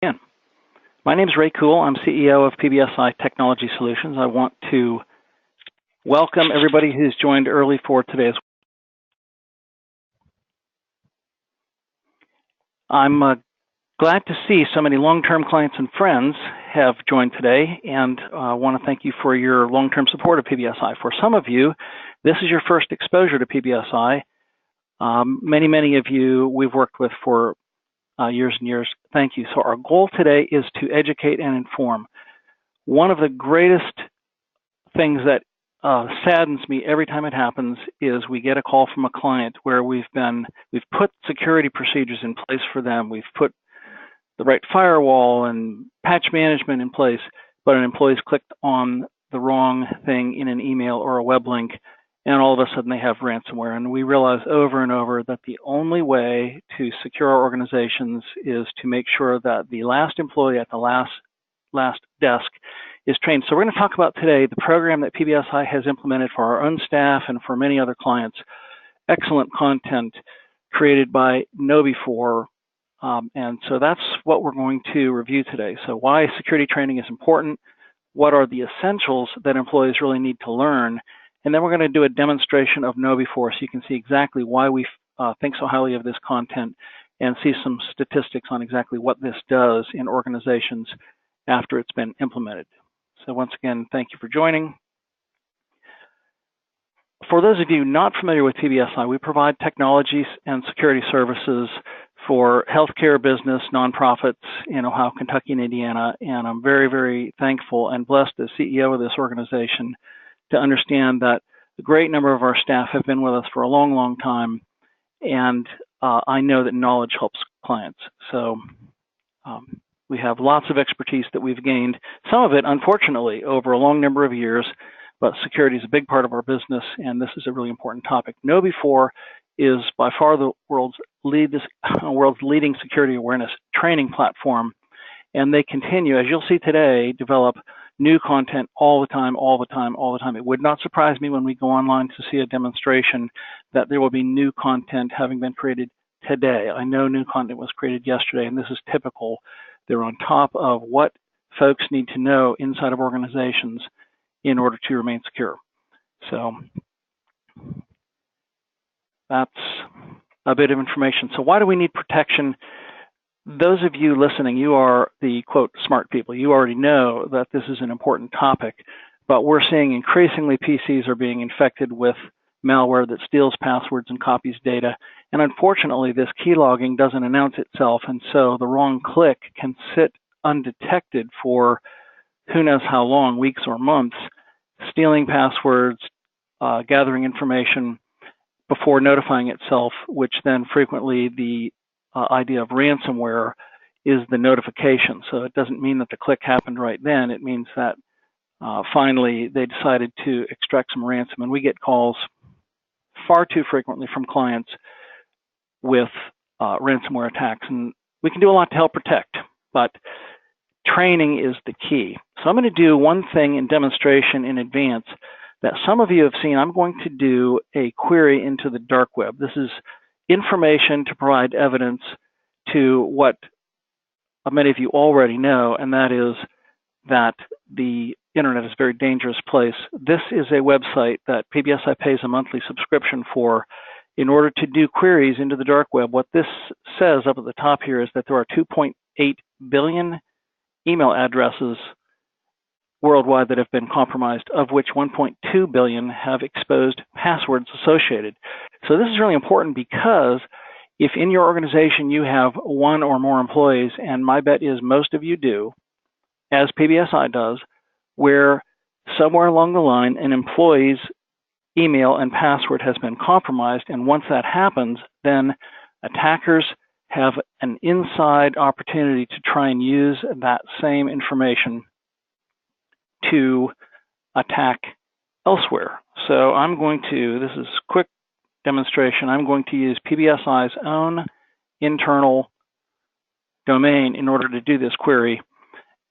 Again, my name is Ray Kuhl. I'm CEO of PBSI Technology Solutions. I want to welcome everybody who's joined early for today's. I'm glad to see so many long-term clients and friends have joined today, and I want to thank you for your long-term support of PBSI. For some of you, this is your first exposure to PBSI. Many of you we've worked with for years and years. Thank you. So our goal today is to educate and inform. One of the greatest things that saddens me every time it happens is we get a call from a client where we've put security procedures in place for them. We've put the right firewall and patch management in place, but an employee's clicked on the wrong thing in an email or a web link, and all of a sudden they have ransomware. And we realize over and over that the only way to secure our organizations is to make sure that the last employee at the last desk is trained. So we're going to talk about today the program that PBSI has implemented for our own staff and for many other clients. Excellent content created by KnowBe4. And so that's what we're going to review today. So why security training is important, what are the essentials that employees really need to learn, and then we're going to do a demonstration of KnowBe4 so you can see exactly why we think so highly of this content and see some statistics on exactly what this does in organizations after it's been implemented. So once again, thank you for joining. For those of you not familiar with PBSI, we provide technologies and security services for healthcare business, nonprofits in Ohio, Kentucky, and Indiana. And I'm very thankful and blessed as CEO of this organization to understand that a great number of our staff have been with us for a long time. And I know that knowledge helps clients. So we have lots of expertise that we've gained, some of it, unfortunately, over a long number of years, but security is a big part of our business, and this is a really important topic. KnowBe4 is by far the world's leading security awareness training platform, and they continue, as you'll see today, develop new content all the time. It would not surprise me when we go online to see a demonstration that there will be new content having been created today. I know new content was created yesterday, and this is typical. They're on top of what folks need to know inside of organizations in order to remain secure. So that's a bit of information. So why do we need protection? Those of you listening, you are the, quote, smart people. You already know that this is an important topic, but we're seeing increasingly PCs are being infected with malware that steals passwords and copies data. And unfortunately, this keylogging doesn't announce itself, and so the wrong click can sit undetected for who knows how long, weeks or months, stealing passwords, gathering information before notifying itself, which then frequently the idea of ransomware is the notification. So it doesn't mean that the click happened right then. It means that finally they decided to extract some ransom. And we get calls far too frequently from clients with ransomware attacks. And we can do a lot to help protect, but training is the key. So I'm going to do one thing in demonstration in advance that some of you have seen. I'm going to do a query into the dark web. This is information to provide evidence to what many of you already know, and that is that the internet is a very dangerous place. This is a website that PBSI pays a monthly subscription for in order to do queries into the dark web. What this says up at the top here is that there are 2.8 billion email addresses worldwide that have been compromised, of which 1.2 billion have exposed passwords associated. So this is really important because if in your organization you have one or more employees, and my bet is most of you do, as PBSI does, where somewhere along the line an employee's email and password has been compromised, and once that happens, then attackers have an inside opportunity to try and use that same information to attack elsewhere. So I'm going to, this is a quick demonstration, I'm going to use PBSI's own internal domain in order to do this query.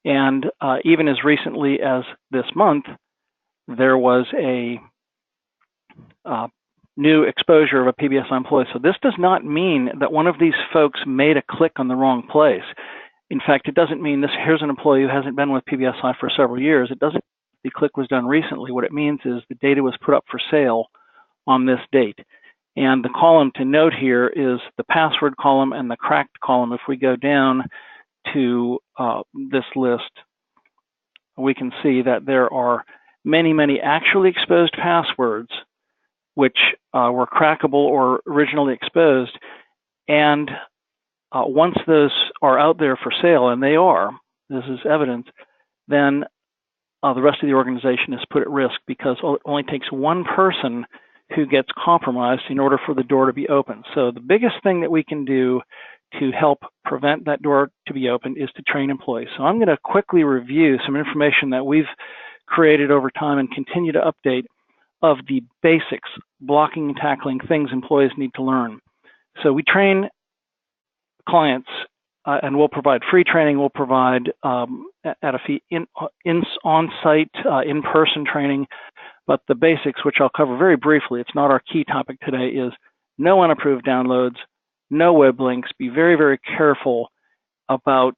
And even as recently as this month, there was a new exposure of a PBSI employee. So this does not mean that one of these folks made a click on the wrong place. In fact, it doesn't mean this. Here's an employee who hasn't been with PBSI for several years. It doesn't. The click was done recently. What it means is the data was put up for sale on this date. And the column to note here is the password column and the cracked column. If we go down to this list, we can see that there are many, many actually exposed passwords which were crackable or originally exposed. And once those are out there for sale, and they are, this is evidence, then the rest of the organization is put at risk because it only takes one person who gets compromised in order for the door to be open. So the biggest thing that we can do to help prevent that door to be opened is to train employees. So I'm going to quickly review some information that we've created over time and continue to update of the basics, blocking and tackling things employees need to learn. So we train clients and we'll provide free training. We'll provide at a fee on-site, in-person training. But the basics, which I'll cover very briefly, it's not our key topic today, is no unapproved downloads, no web links. Be very, very careful about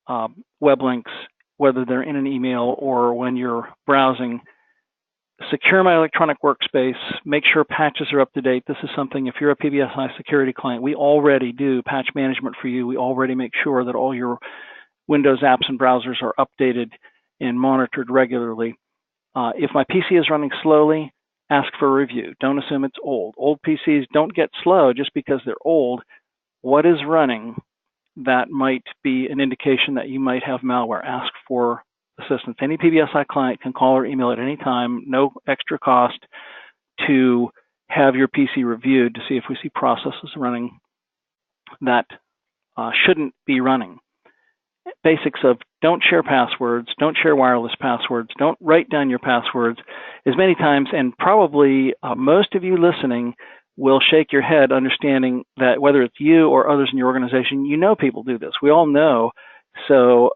web links, whether they're in an email or when you're browsing. Secure my electronic workspace. Make sure patches are up to date. This is something, if you're a PBSI security client, we already do patch management for you. We already make sure that all your Windows apps and browsers are updated and monitored regularly. If my PC is running slowly, ask for a review. Don't assume it's old. Old PCs don't get slow just because they're old. What is running that might be an indication that you might have malware? Ask for assistance. Any PBSI client can call or email at any time, no extra cost, to have your PC reviewed to see if we see processes running that shouldn't be running. Basics of don't share passwords, don't share wireless passwords, don't write down your passwords as many times, and probably most of you listening will shake your head understanding that whether it's you or others in your organization, you know people do this. We all know. So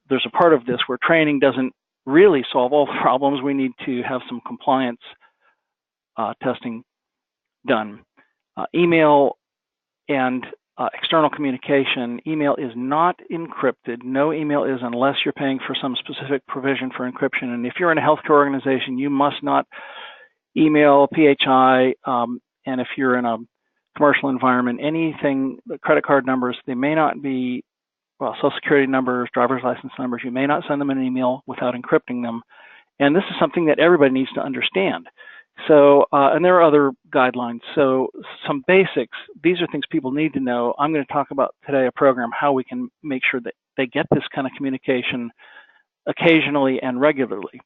there's a part of this where training doesn't really solve all the problems. We need to have some compliance testing done. Email and external communication. Email is not encrypted. No email is unless you're paying for some specific provision for encryption. And if you're in a healthcare organization, you must not email PHI. And if you're in a commercial environment, anything, credit card numbers, they may not be, well, social security numbers, driver's license numbers, you may not send them an email without encrypting them. And this is something that everybody needs to understand. So, and there are other guidelines. So some basics, these are things people need to know. I'm going to talk about today a program, how we can make sure that they get this kind of communication occasionally and regularly.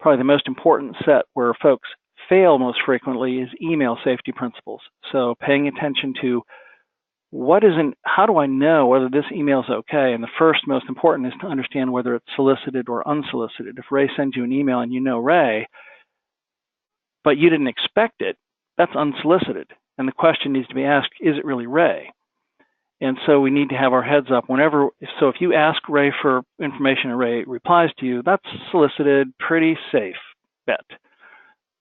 Probably the most important set where folks fail most frequently is email safety principles. So paying attention to how do I know whether this email is okay? And the first most important is to understand whether it's solicited or unsolicited. If Ray sends you an email and you know Ray, but you didn't expect it, that's unsolicited. And the question needs to be asked, is it really Ray? And so we need to have our heads up whenever, so if you ask Ray for information and Ray replies to you, that's solicited, pretty safe bet.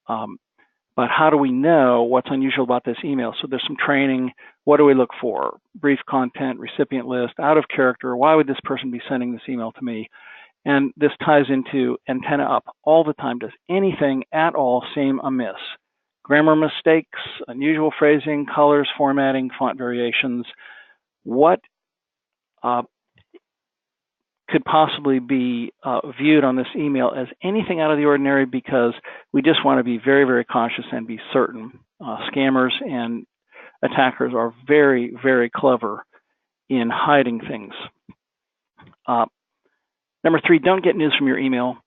But how do we know what's unusual about this email? So there's some training. What do we look for? Brief content, recipient list, out of character. Why would this person be sending this email to me? And this ties into antenna up all the time. Does anything at all seem amiss? Grammar mistakes, unusual phrasing, colors, formatting, font variations. What could possibly be viewed on this email as anything out of the ordinary, because we just want to be very, very cautious and be certain. Scammers and attackers are very, very clever in hiding things. Number 3, don't get news from your email.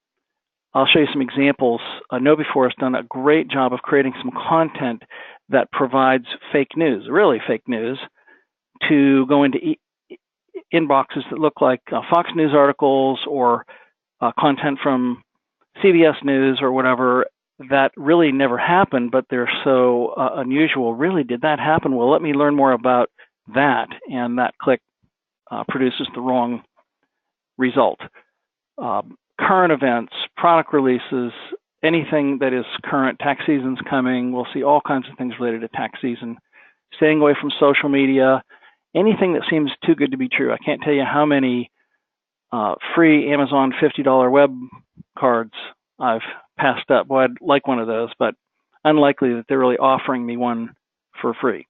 I'll show you some examples. KnowBe4 has done a great job of creating some content that provides fake news, really fake news, to go into inboxes that look like Fox News articles or content from CBS News or whatever that really never happened, but they're so unusual. Really, did that happen? Well, let me learn more about that. And that click produces the wrong result. Current events, product releases, anything that is current, tax season's coming. We'll see all kinds of things related to tax season. Staying away from social media anything that seems too good to be true. I can't tell you how many free Amazon $50 web cards I've passed up. Well, I'd like one of those, but unlikely that they're really offering me one for free.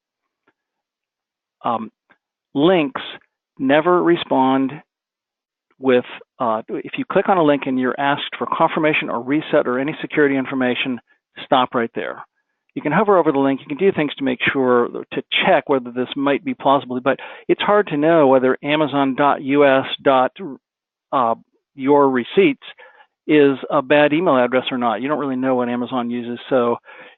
Links, never respond with, if you click on a link and you're asked for confirmation or reset or any security information, stop right there. You can hover over the link. You can do things to make sure, to check whether this might be plausible, but it's hard to know whether Amazon.us.your receipts is a bad email address or not. You don't really know what Amazon uses. So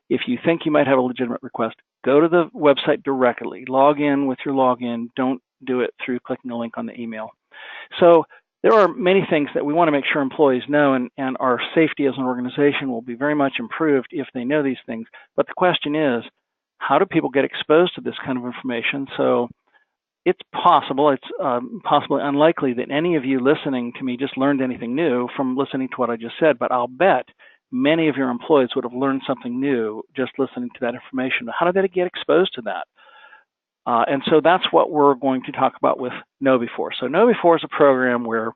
if you think you might have a legitimate request, go to the website directly. Log in with your login. Don't do it through clicking a link on the email. So there are many things that we want to make sure employees know, and our safety as an organization will be very much improved if they know these things. But the question is, how do people get exposed to this kind of information? So it's possible, it's possibly unlikely that any of you listening to me just learned anything new from listening to what I just said, but I'll bet many of your employees would have learned something new just listening to that information. How did they get exposed to that? And so that's what we're going to talk about with KnowBe4. So KnowBe4 is a program where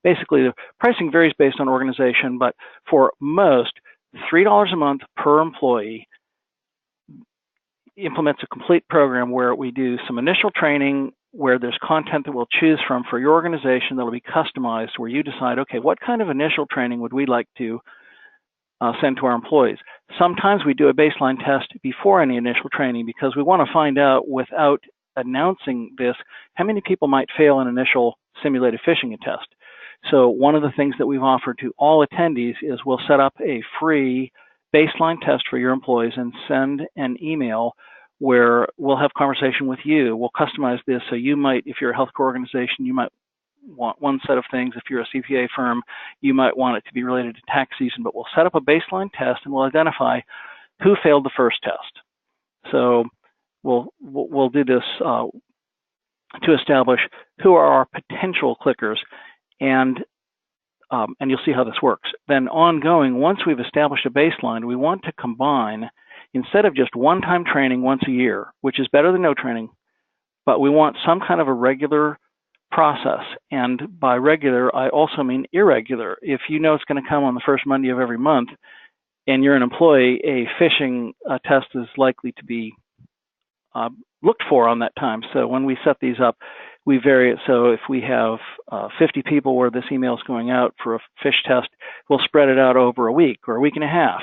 basically the pricing varies based on organization, but for most, $3 a month per employee implements a complete program where we do some initial training, where there's content that we'll choose from for your organization that'll be customized, where you decide, okay, what kind of initial training would we like to send to our employees? Sometimes we do a baseline test before any initial training because we want to find out, without announcing this, how many people might fail an initial simulated phishing test. So one of the things that we've offered to all attendees is we'll set up a free baseline test for your employees and send an email where we'll have conversation with you. We'll customize this, so you might, if you're a healthcare organization, you might want one set of things. If you're a CPA firm, you might want it to be related to tax season, but we'll set up a baseline test and we'll identify who failed the first test. So we'll do this to establish who are our potential clickers, and you'll see how this works. Then ongoing, once we've established a baseline, we want to combine, instead of just one-time training once a year, which is better than no training, but we want some kind of a regular process. And by regular, I also mean irregular. If you know it's going to come on the first Monday of every month and you're an employee, a phishing test is likely to be looked for on that time. So when we set these up, we vary it. So if we have 50 people where this email is going out for a phish test, we'll spread it out over a week or a week and a half.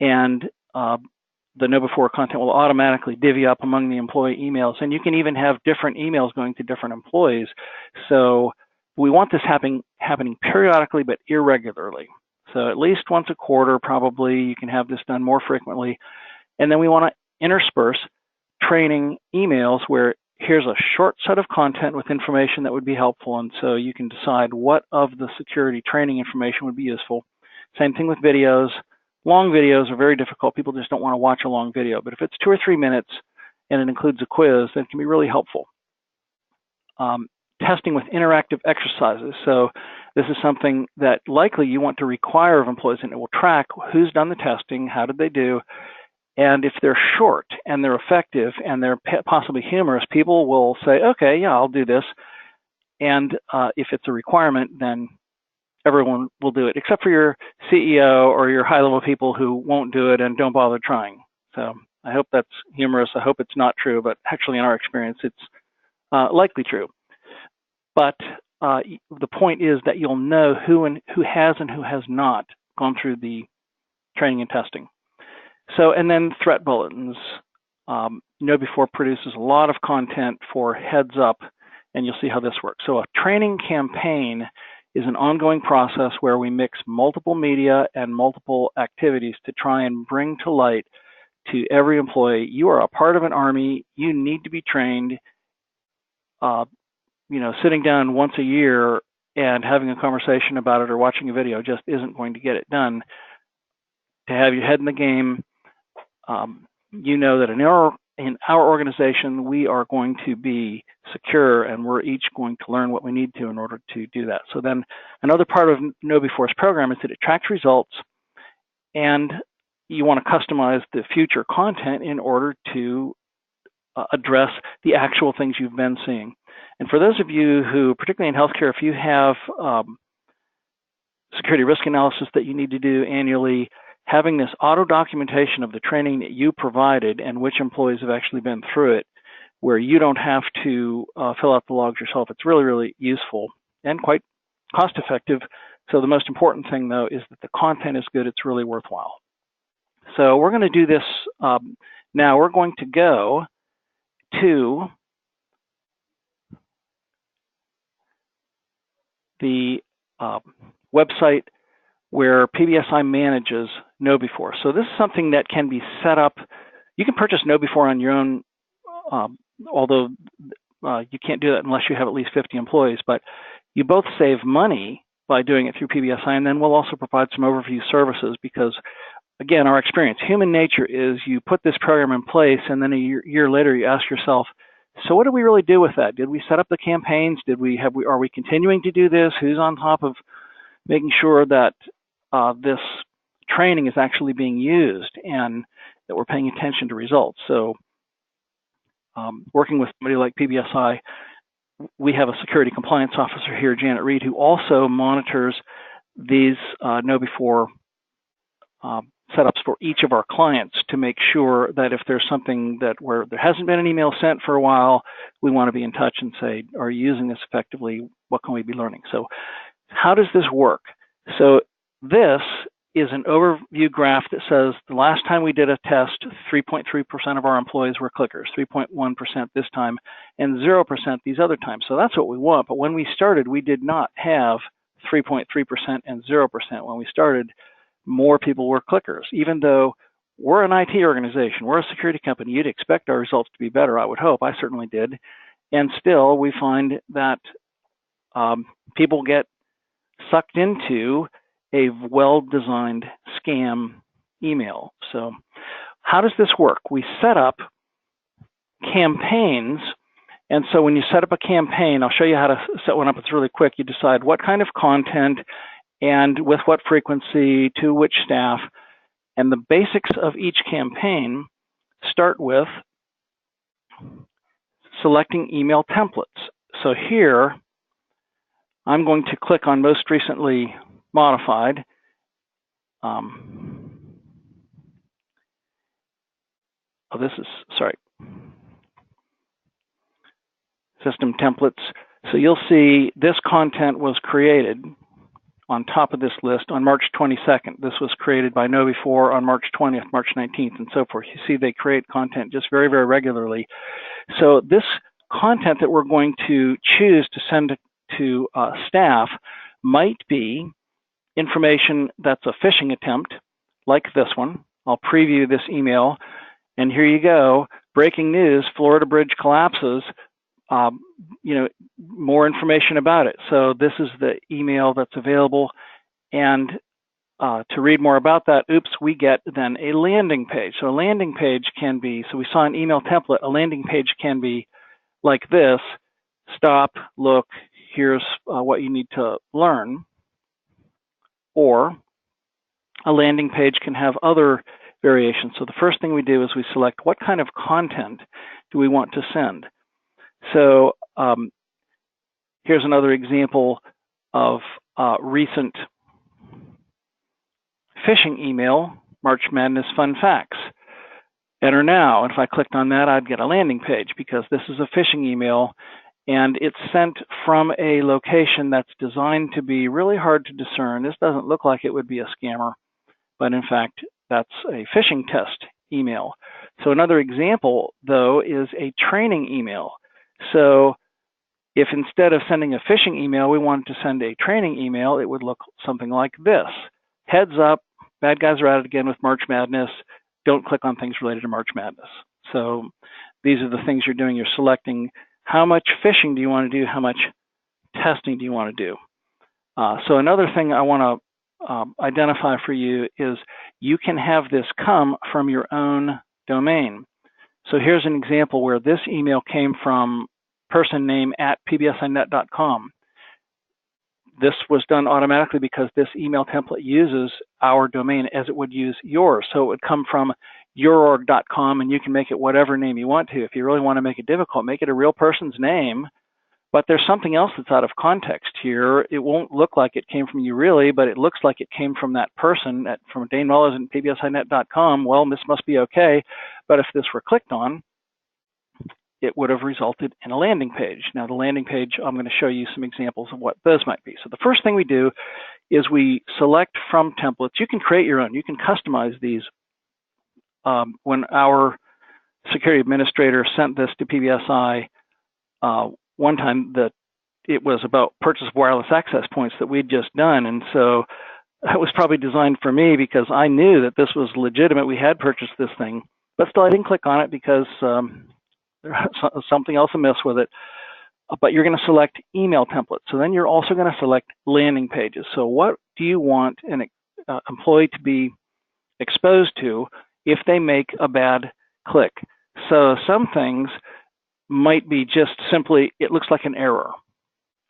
And the KnowBe4 content will automatically divvy up among the employee emails. And you can even have different emails going to different employees. So we want this happening periodically but irregularly. So at least once a quarter, probably. You can have this done more frequently. And then we want to intersperse training emails where here's a short set of content with information that would be helpful. And so you can decide what of the security training information would be useful. Same thing with videos. Long videos are very difficult. People just don't want to watch a long video. But if it's 2 or 3 minutes and it includes a quiz, then it can be really helpful. Testing with interactive exercises. So this is something that likely you want to require of employees, and it will track who's done the testing, how did they do, and if they're short and they're effective and they're possibly humorous, people will say, okay, yeah, I'll do this. And if it's a requirement, then everyone will do it, except for your CEO or your high-level people who won't do it and don't bother trying. So I hope that's humorous. I hope it's not true, but actually in our experience, it's likely true. But the point is that you'll know who has and who has not gone through the training and testing. So, and then threat bulletins. KnowBe4 produces a lot of content for heads up, and you'll see how this works. So a training campaign is an ongoing process where we mix multiple media and multiple activities to try and bring to light to every employee, you are a part of an army, you need to be trained. Sitting down once a year and having a conversation about it or watching a video just isn't going to get it done. To have your head in the game, you know that in our organization, we are going to be secure, and we're each going to learn what we need to in order to do that. So then another part of KnowBe4's program is that it tracks results, and you want to customize the future content in order to address the actual things you've been seeing. And for those of you who, particularly in healthcare, if you have security risk analysis that you need to do annually, having this auto documentation of the training that you provided and which employees have actually been through it, where you don't have to fill out the logs yourself, it's really, really useful and quite cost effective. So the most important thing, though, is that the content is good. It's really worthwhile. So we're going to do this now. We're going to go to the website where PBSI manages KnowBe4. So this is something that can be set up. You can purchase KnowBe4 on your own, although you can't do that unless you have at least 50 employees. But you both save money by doing it through PBSI, and then we'll also provide some overview services because, again, our experience, human nature is you put this program in place, and then a year later you ask yourself, so what did we really do with that? Did we set up the campaigns? Are we continuing to do this? Who's on top of making sure that this training is actually being used and that we're paying attention to results? So working with somebody like PBSI, we have a security compliance officer here, Janet Reed, who also monitors these KnowBe4 setups for each of our clients to make sure that if there's something where there hasn't been an email sent for a while, we want to be in touch and say, are you using this effectively? What can we be learning? So how does this work? So this is an overview graph that says the last time we did a test, 3.3% of our employees were clickers, 3.1% this time, and 0% these other times. So that's what we want. But when we started, we did not have 3.3% and 0%. When we started, more people were clickers. Even though we're an IT organization, we're a security company, you'd expect our results to be better, I would hope. I certainly did. And still, we find that people get sucked into a well-designed scam email. So how does this work? We set up campaigns. And so when you set up a campaign, I'll show you how to set one up. It's really quick. You decide what kind of content and with what frequency to which staff. And the basics of each campaign start with selecting email templates. So here, I'm going to click on most recently modified. System templates. So you'll see this content was created on top of this list on March 22nd. This was created by KnowBe4 on March 20th, March 19th, and so forth. You see they create content just very, very regularly. So this content that we're going to choose to send to staff might be information that's a phishing attempt, like this one. I'll preview this email, and here you go. Breaking news, Florida bridge collapses. More information about it. So this is the email that's available. And to read more about that, we get then a landing page. So a landing page can be, so we saw an email template, a landing page can be like this: stop, look, here's what you need to learn. Or a landing page can have other variations. So the first thing we do is we select what kind of content do we want to send. So here's another example of recent phishing email, March Madness Fun Facts. Enter now. And if I clicked on that, I'd get a landing page because this is a phishing email, and it's sent from a location that's designed to be really hard to discern. This doesn't look like it would be a scammer, but in fact, that's a phishing test email. So another example, though, is a training email. So if instead of sending a phishing email, we wanted to send a training email, it would look something like this: heads up, bad guys are at it again with March Madness. Don't click on things related to March Madness. So these are the things you're doing. You're selecting how much phishing do you want to do, how much testing do you want to do. So another thing I want to identify for you is you can have this come from your own domain. So here's an example where this email came from person name @pbsinet.com. This was done automatically because this email template uses our domain as it would use yours. So it would come from yourorg.com, and you can make it whatever name you want to. If you really want to make it difficult, make it a real person's name. But there's something else that's out of context here. It won't look like it came from you really, but it looks like it came from that person from Dane Mullers at PBSInet.com. Well, this must be okay. But if this were clicked on, it would have resulted in a landing page. Now, the landing page, I'm going to show you some examples of what those might be. So the first thing we do is we select from templates. You can create your own. You can customize these. When our security administrator sent this to PBSI, one time that it was about purchase of wireless access points that we'd just done. And so that was probably designed for me because I knew that this was legitimate. We had purchased this thing, but still I didn't click on it because there was something else amiss with it. But you're going to select email templates. So then you're also going to select landing pages. So what do you want an employee to be exposed to if they make a bad click? So some things might be just simply, it looks like an error,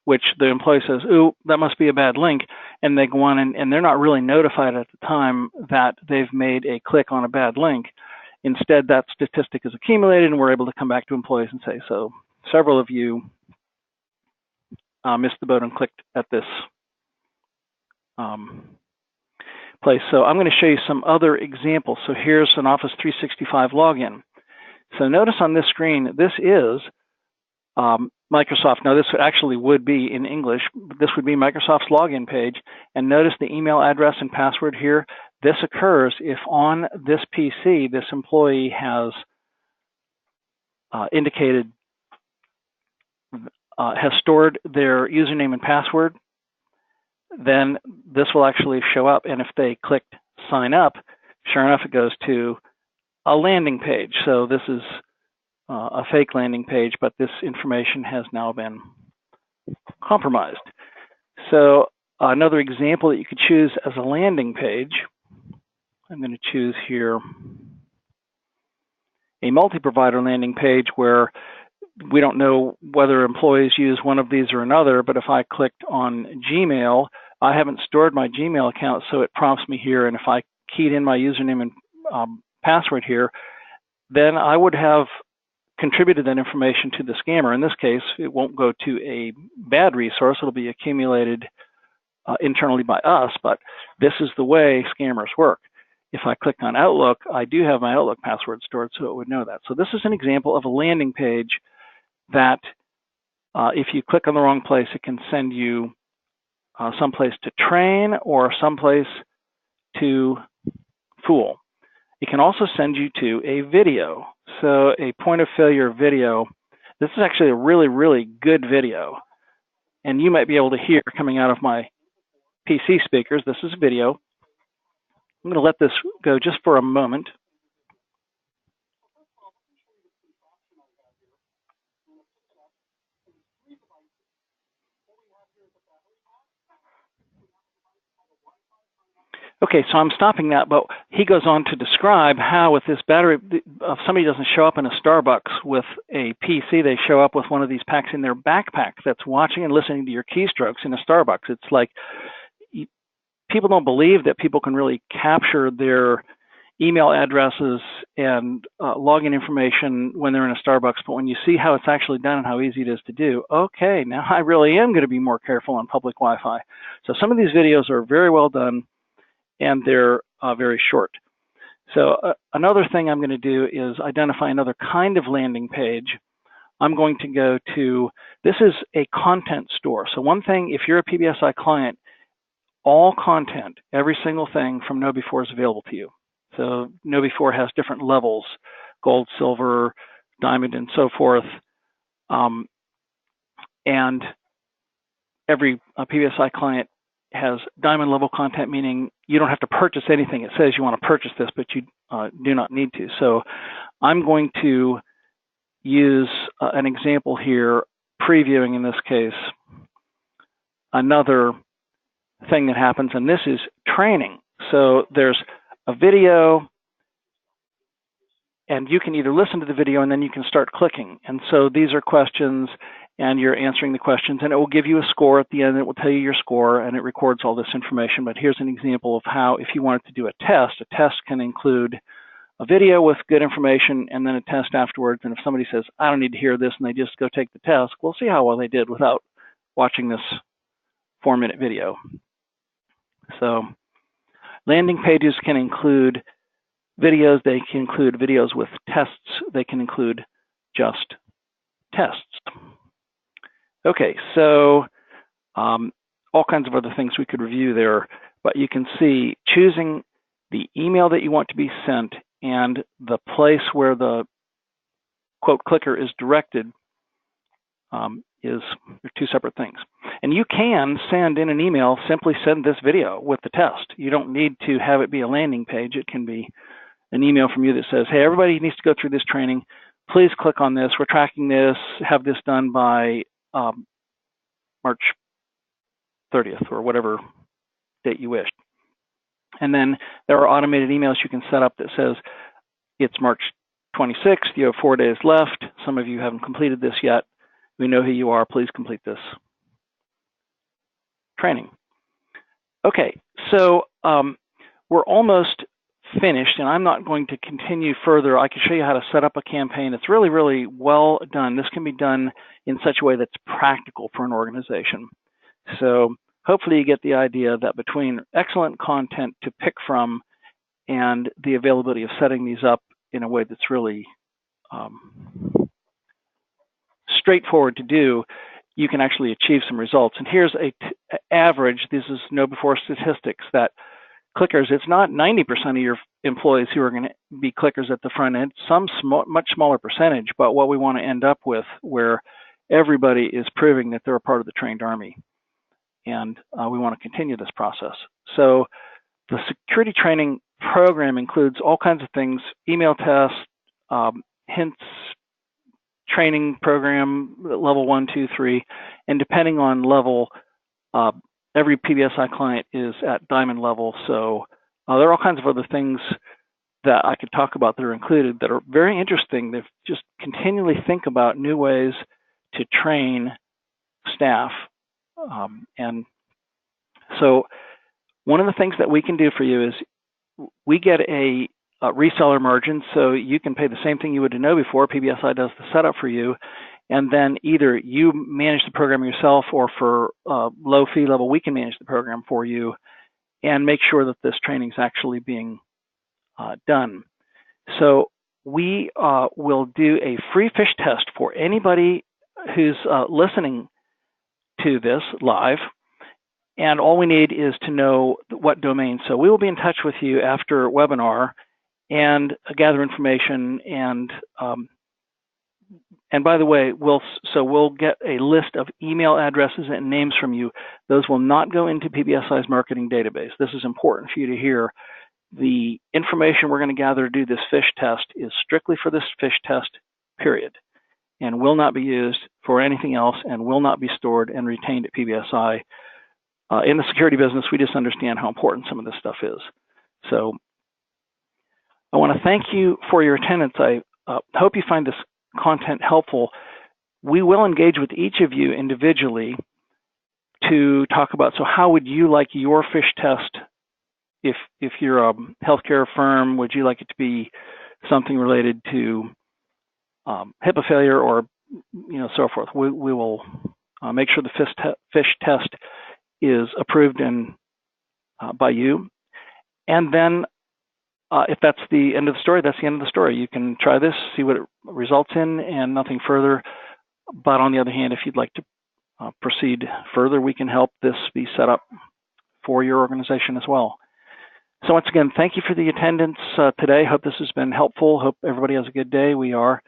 which the employee says, ooh, that must be a bad link. And they go on and they're not really notified at the time that they've made a click on a bad link. Instead, that statistic is accumulated and we're able to come back to employees and say, so several of you missed the boat and clicked at this place. So I'm going to show you some other examples. So here's an Office 365 login. So notice on this screen, this is Microsoft. Now, this actually would be in English. This would be Microsoft's login page. And notice the email address and password here. This occurs if on this PC, this employee has indicated, has stored their username and password, then this will actually show up. And if they clicked sign up, sure enough, it goes to a landing page. So this is a fake landing page, but this information has now been compromised. So another example that you could choose as a landing page, I'm going to choose here a multi-provider landing page where we don't know whether employees use one of these or another, but if I clicked on Gmail, I haven't stored my Gmail account, so it prompts me here, and if I keyed in my username and password here, then I would have contributed that information to the scammer. In this case, it won't go to a bad resource. It'll be accumulated internally by us, but this is the way scammers work. If I click on Outlook, I do have my Outlook password stored, so it would know that. So this is an example of a landing page that if you click on the wrong place, it can send you someplace to train or someplace to fool. It can also send you to a video. So a point of failure video. This is actually a really, really good video. And you might be able to hear coming out of my PC speakers. This is a video. I'm going to let this go just for a moment. Okay, so I'm stopping that, but he goes on to describe how with this battery, if somebody doesn't show up in a Starbucks with a PC, they show up with one of these packs in their backpack that's watching and listening to your keystrokes in a Starbucks. It's like people don't believe that people can really capture their email addresses and login information when they're in a Starbucks, but when you see how it's actually done and how easy it is to do, okay, now I really am going to be more careful on public Wi-Fi. So some of these videos are very well done, and they're very short. So another thing I'm going to do is identify another kind of landing page. I'm going to go to, this is a content store. So one thing, if you're a PBSI client, all content, every single thing from KnowBe4 is available to you. So KnowBe4 has different levels, gold, silver, diamond, and so forth. And every PBSI client has diamond level content, meaning you don't have to purchase anything. It says you want to purchase this, but you do not need to. So I'm going to use an example here, previewing in this case, another thing that happens, and this is training. So there's a video, and you can either listen to the video and then you can start clicking. And so these are questions, and you're answering the questions, and it will give you a score at the end. It will tell you your score, and it records all this information. But here's an example of how, if you wanted to do a test can include a video with good information and then a test afterwards. And if somebody says, I don't need to hear this, and they just go take the test, we'll see how well they did without watching this 4-minute video. So landing pages can include videos. They can include videos with tests. They can include just tests. Okay, so all kinds of other things we could review there, but you can see choosing the email that you want to be sent and the place where the quote clicker is directed is two separate things. And you can send in an email, simply send this video with the test. You don't need to have it be a landing page. It can be an email from you that says, hey, everybody needs to go through this training. Please click on this. We're tracking this. Have this done by March 30th or whatever date you wish. And then there are automated emails you can set up that says it's March 26th. You have 4 days left. Some of you haven't completed this yet. We know who you are. Please complete this training. Okay, so we're almost finished, and I'm not going to continue further. I can show you how to set up a campaign. It's really, really well done. This can be done in such a way that's practical for an organization. So hopefully you get the idea that between excellent content to pick from and the availability of setting these up in a way that's really straightforward to do, you can actually achieve some results. And here's a average. This is KnowBe4 statistics that clickers, it's not 90% of your employees who are going to be clickers at the front end, much smaller percentage, but what we want to end up with where everybody is proving that they're a part of the trained army. And we want to continue this process. So the security training program includes all kinds of things, email tests, hints, training program, level 1, 2, 3, and depending on level, every PBSI client is at diamond level. So there are all kinds of other things that I could talk about that are included that are very interesting. They just continually think about new ways to train staff. And so one of the things that we can do for you is we get a reseller margin, so you can pay the same thing you would to KnowBe4. PBSI does the setup for you, and then either you manage the program yourself, or for low fee level, we can manage the program for you and make sure that this training is actually being done. So we will do a free fish test for anybody who's listening to this live, and all we need is to know what domain. So we will be in touch with you after webinar and gather information. And by the way, we'll get a list of email addresses and names from you. Those will not go into PBSI's marketing database. This is important for you to hear. The information we're going to gather to do this fish test is strictly for this fish test, period, and will not be used for anything else and will not be stored and retained at PBSI. In the security business, we just understand how important some of this stuff is. So I want to thank you for your attendance. I hope you find this content helpful. We will engage with each of you individually to talk about, so how would you like your fish test? If you're a healthcare firm, would you like it to be something related to HIPAA failure, or so forth? We will make sure the fish test is approved by you. And then if that's the end of the story, that's the end of the story. You can try this, see what it results in, and nothing further. But on the other hand, if you'd like to proceed further, we can help this be set up for your organization as well. So once again, thank you for the attendance today. Hope this has been helpful. Hope everybody has a good day. We are